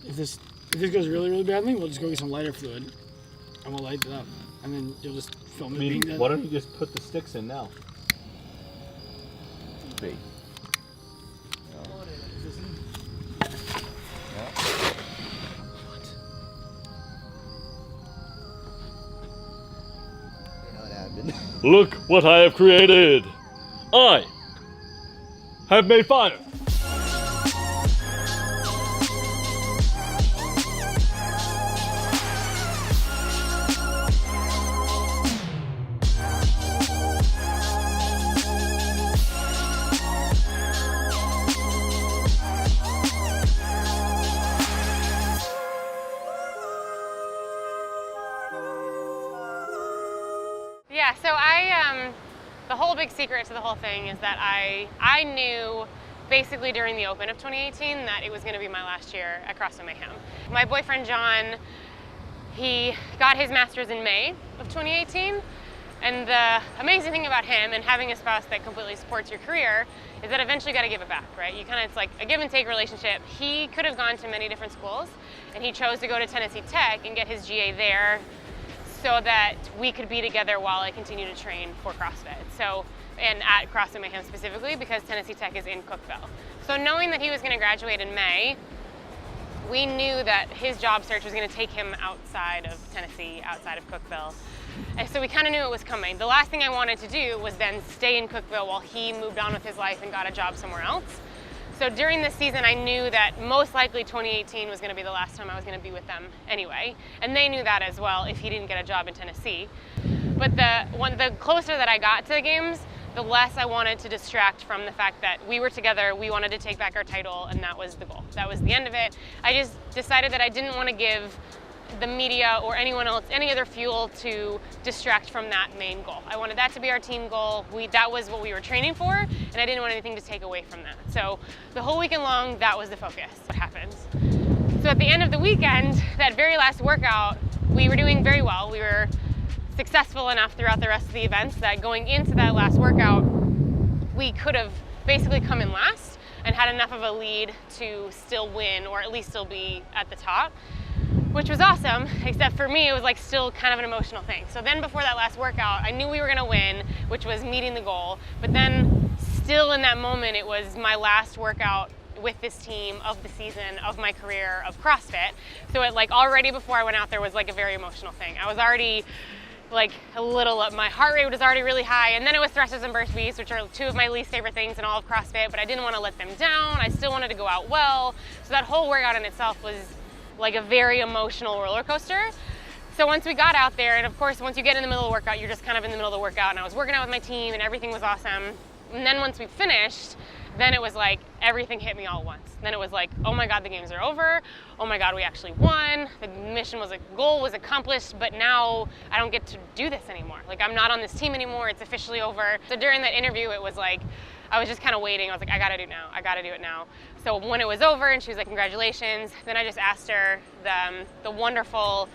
if this goes really, really badly, we'll just go get some lighter fluid and we'll light it up. And then you'll just film it being dead. Why don't you just put the sticks in now? Big. Look what I have created! I have made fire! Yeah, so the whole big secret to the whole thing is that I knew basically during the Open of 2018 that it was going to be my last year at CrossFit Mayhem. My boyfriend John, he got his master's in May of 2018, and the amazing thing about him and having a spouse that completely supports your career is that eventually you got to give it back, right? You it's like a give and take relationship. He could have gone to many different schools, and he chose to go to Tennessee Tech and get his GA there, so that we could be together while I continue to train for CrossFit. So, and at CrossFit Mayhem specifically, because Tennessee Tech is in Cookeville. So knowing that he was gonna graduate in May, we knew that his job search was gonna take him outside of Tennessee, outside of Cookeville. And so we kind of knew it was coming. The last thing I wanted to do was then stay in Cookeville while he moved on with his life and got a job somewhere else. So during this season, I knew that most likely 2018 was going to be the last time I was going to be with them anyway. And they knew that as well if he didn't get a job in Tennessee. But the closer that I got to the games, the less I wanted to distract from the fact that we were together, we wanted to take back our title, and that was the goal. That was the end of it. I just decided that I didn't want to give the media or anyone else any other fuel to distract from that main goal. I wanted that to be our team goal. That was what we were training for, and I didn't want anything to take away from that. So the whole weekend long, that was the focus. What happens? So at the end of the weekend, that very last workout, we were doing very well. We were successful enough throughout the rest of the events that going into that last workout, we could have basically come in last and had enough of a lead to still win, or at least still be at the top, which was awesome, except for me, it was like still kind of an emotional thing. So then before that last workout, I knew we were gonna win, which was meeting the goal, but then still in that moment, it was my last workout with this team of the season, of my career, of CrossFit. So it already before I went out there was like a very emotional thing. I was already like a little up, my heart rate was already really high, and then it was thrusters and burst beats, which are two of my least favorite things in all of CrossFit, but I didn't wanna let them down. I still wanted to go out well. So that whole workout in itself was like a very emotional roller coaster. So once we got out there, and of course once you get in the middle of the workout, you're just kind of in the middle of the workout, and I was working out with my team and everything was awesome. And then once we finished, then it was like everything hit me all at once. Then it was like, oh my God, the games are over. Oh my God, we actually won. The goal was accomplished, but now I don't get to do this anymore. Like, I'm not on this team anymore. It's officially over. So during that interview, it was like, I was just kind of waiting. I was like, I gotta do it now. I gotta do it now. So when it was over and she was like, congratulations, then I just asked her, the wonderful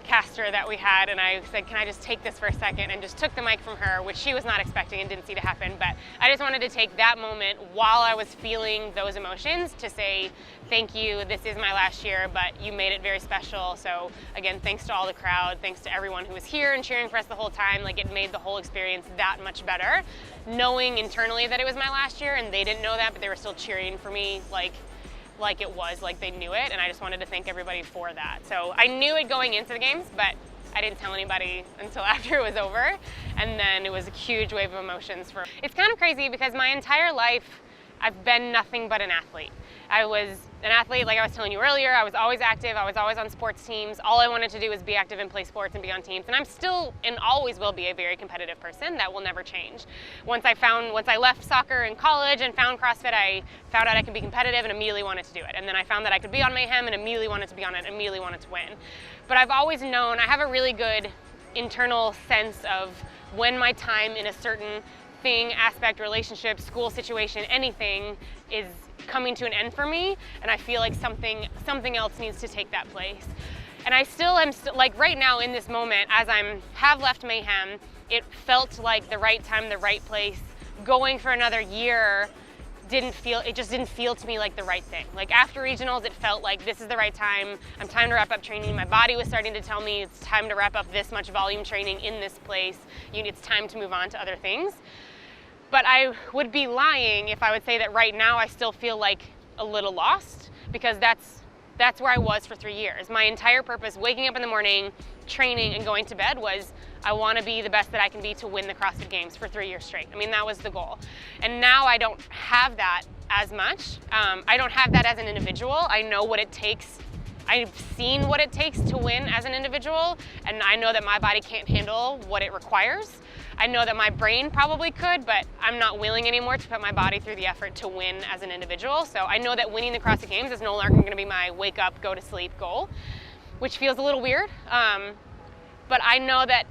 caster that we had, and I said, can I just take this for a second, and just took the mic from her, which she was not expecting and didn't see to happen, but I just wanted to take that moment while I was feeling those emotions to say, thank you, this is my last year, but you made it very special. So again, thanks to all the crowd, thanks to everyone who was here and cheering for us the whole time. Like, it made the whole experience that much better, knowing internally that it was my last year, and they didn't know that, but they were still cheering for me like it was, like they knew it, and I just wanted to thank everybody for that. So I knew it going into the games, but I didn't tell anybody until after it was over, and then it was a huge wave of emotions. It's kind of crazy because my entire life I've been nothing but an athlete. I was an athlete, like I was telling you earlier. I was always active. I was always on sports teams. All I wanted to do was be active and play sports and be on teams. And I'm still and always will be a very competitive person. That will never change. Once I left soccer in college and found CrossFit, I found out I could be competitive and immediately wanted to do it. And then I found that I could be on Mayhem and immediately wanted to be on it, immediately wanted to win. But I've always known, I have a really good internal sense of when my time in a certain thing, aspect, relationship, school situation, anything is coming to an end for me, and I feel like something else needs to take that place. And I still am, like right now in this moment, as have left Mayhem, it felt like the right time, the right place, going for another year it just didn't feel to me like the right thing. Like after regionals, it felt like this is the right time. Time to wrap up training. My body was starting to tell me it's time to wrap up this much volume training in this place. It's time to move on to other things. But I would be lying if I would say that right now I still feel like a little lost, because that's where I was for 3 years. My entire purpose, waking up in the morning, training, and going to bed, was I want to be the best that I can be to win the CrossFit Games for 3 years straight. I mean, that was the goal. And now I don't have that as much. I don't have that as an individual. I know what it takes. I've seen what it takes to win as an individual, and I know that my body can't handle what it requires. I know that my brain probably could, but I'm not willing anymore to put my body through the effort to win as an individual. So I know that winning the CrossFit Games is no longer going to be my wake up, go to sleep goal, which feels a little weird. But I know that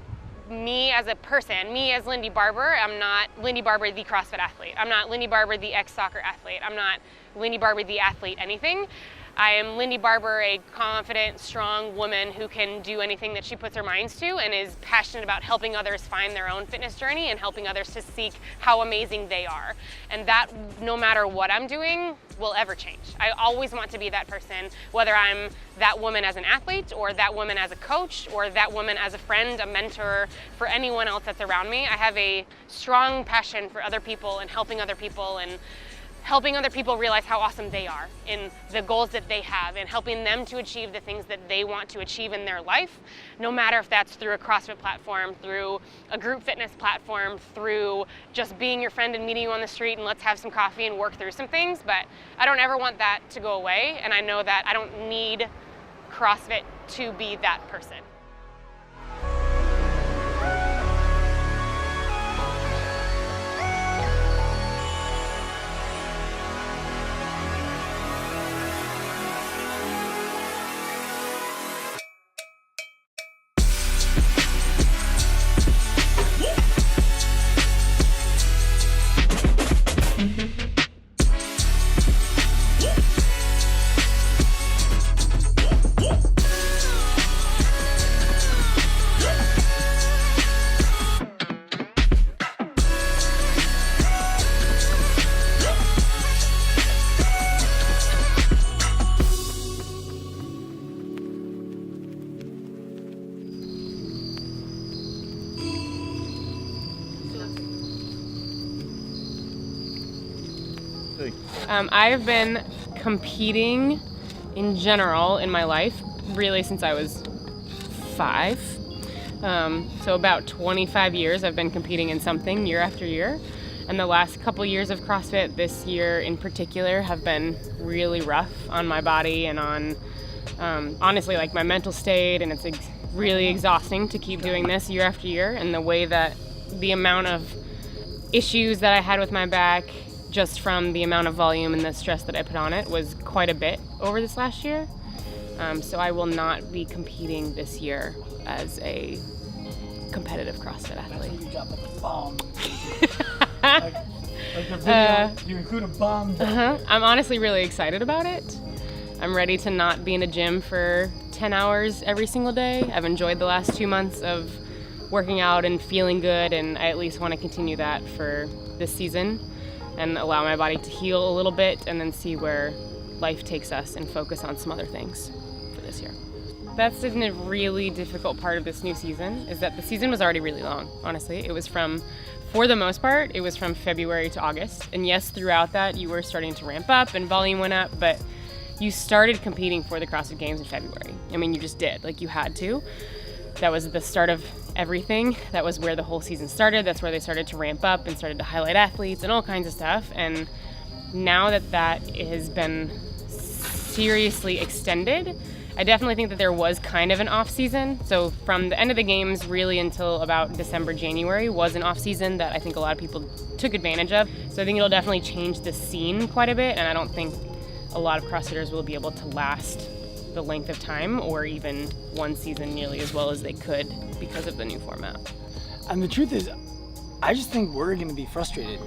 me as a person, me as Lindy Barber, I'm not Lindy Barber the CrossFit athlete. I'm not Lindy Barber the ex-soccer athlete. I'm not Lindy Barber the athlete anything. I am Lindy Barber, a confident, strong woman who can do anything that she puts her mind to, and is passionate about helping others find their own fitness journey and helping others to seek how amazing they are. And that, no matter what I'm doing, will ever change. I always want to be that person, whether I'm that woman as an athlete, or that woman as a coach, or that woman as a friend, a mentor, for anyone else that's around me. I have a strong passion for other people and helping other people, and helping other people realize how awesome they are in the goals that they have, and helping them to achieve the things that they want to achieve in their life, no matter if that's through a CrossFit platform, through a group fitness platform, through just being your friend and meeting you on the street and let's have some coffee and work through some things. But I don't ever want that to go away, and I know that I don't need CrossFit to be that person. I've been competing in general in my life really since I was 5. So about 25 years I've been competing in something year after year. And the last couple years of CrossFit, this year in particular, have been really rough on my body and on, honestly, like my mental state. And it's really exhausting to keep doing this year after year. And the way that the amount of issues that I had with my back, just from the amount of volume and the stress that I put on it, was quite a bit over this last year. So I will not be competing this year as a competitive CrossFit athlete. You drop like a bomb. like the video, you include a bomb. I'm honestly really excited about it. I'm ready to not be in a gym for 10 hours every single day. I've enjoyed the last 2 months of working out and feeling good, and I at least want to continue that for this season and allow my body to heal a little bit, and then see where life takes us and focus on some other things for this year. That's been a really difficult part of this new season, is that the season was already really long, honestly. It was for the most part, it was from February to August. And yes, throughout that, you were starting to ramp up and volume went up, but you started competing for the CrossFit Games in February. I mean, you just did, like you had to. That was the start of everything. That was where the whole season started. That's where they started to ramp up and started to highlight athletes and all kinds of stuff. And now that that has been seriously extended, I definitely think that there was kind of an off season. So from the end of the games really until about December, January was an off season that I think a lot of people took advantage of. So I think it'll definitely change the scene quite a bit, and I don't think a lot of CrossFitters will be able to last the length of time or even one season nearly as well as they could because of the new format. And the truth is, I just think we're going to be frustrated.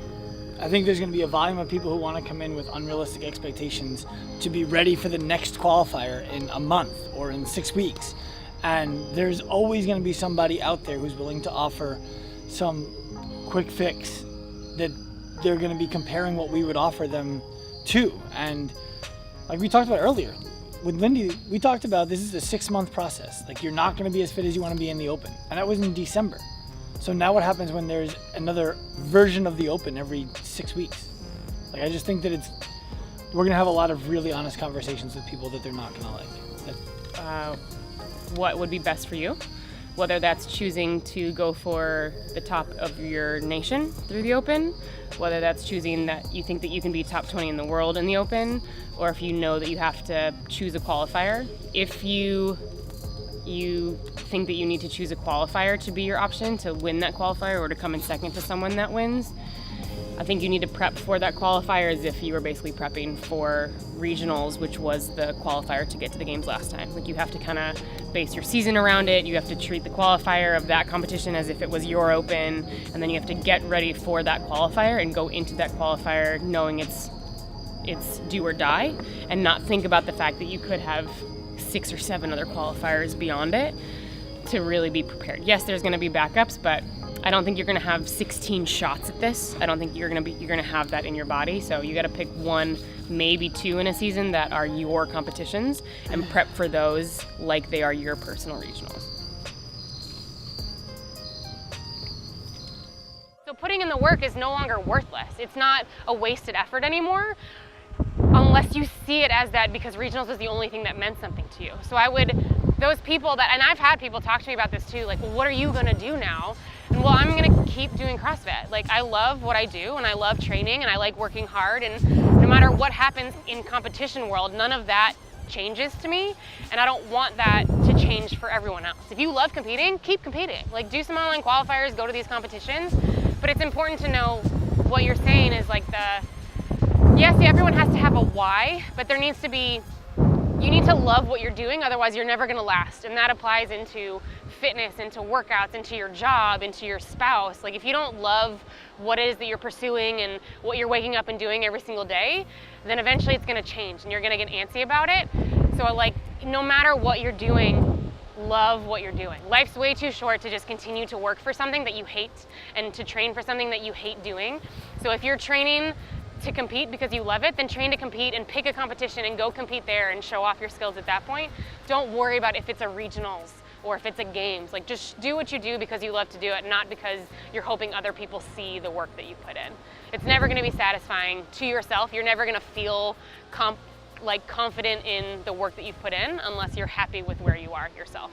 I think there's going to be a volume of people who want to come in with unrealistic expectations to be ready for the next qualifier in a month or in 6 weeks. And there's always going to be somebody out there who's willing to offer some quick fix that they're going to be comparing what we would offer them to. And like we talked about earlier, with Lindy, we talked about this is a 6-month process. Like, you're not going to be as fit as you want to be in the Open. And that was in December. So now what happens when there's another version of the Open every 6 weeks? Like, I just think that we're going to have a lot of really honest conversations with people that they're not going to like. What would be best for you? Whether that's choosing to go for the top of your nation through the Open, whether that's choosing that you think that you can be top 20 in the world in the Open, or if you know that you have to choose a qualifier. If you think that you need to choose a qualifier to be your option to win that qualifier or to come in second to someone that wins, I think you need to prep for that qualifier as if you were basically prepping for regionals, which was the qualifier to get to the games last time. Like, you have to kind of base your season around it. You have to treat the qualifier of that competition as if it was your Open, and then you have to get ready for that qualifier and go into that qualifier knowing it's do or die, and not think about the fact that you could have 6 or 7 other qualifiers beyond it to really be prepared. Yes, there's going to be backups, but I don't think you're going to have 16 shots at this. I don't think you're going to have that in your body. So you got to pick 1, maybe 2 in a season that are your competitions and prep for those like they are your personal regionals. So putting in the work is no longer worthless. It's not a wasted effort anymore, unless you see it as that because regionals was the only thing that meant something to you. So those people that, and I've had people talk to me about this too, like, well, what are you gonna do now? And well, I'm gonna keep doing CrossFit. Like, I love what I do, and I love training, and I like working hard, and no matter what happens in competition world, none of that changes to me, and I don't want that to change for everyone else. If you love competing, keep competing. Like, do some online qualifiers, go to these competitions, but it's important to know what you're saying is like yes, everyone has to have a why, but there needs to be, you need to love what you're doing, otherwise you're never gonna last. And that applies into fitness, into workouts, into your job, into your spouse. Like, if you don't love what it is that you're pursuing and what you're waking up and doing every single day, then eventually it's gonna change and you're gonna get antsy about it. So like, no matter what you're doing, love what you're doing. Life's way too short to just continue to work for something that you hate and to train for something that you hate doing. So if you're training to compete because you love it, then train to compete and pick a competition and go compete there and show off your skills at that point. Don't worry about if it's a regionals or if it's a games. Like, just do what you do because you love to do it, not because you're hoping other people see the work that you put in. It's never gonna be satisfying to yourself. You're never gonna feel confident in the work that you've put in unless you're happy with where you are yourself.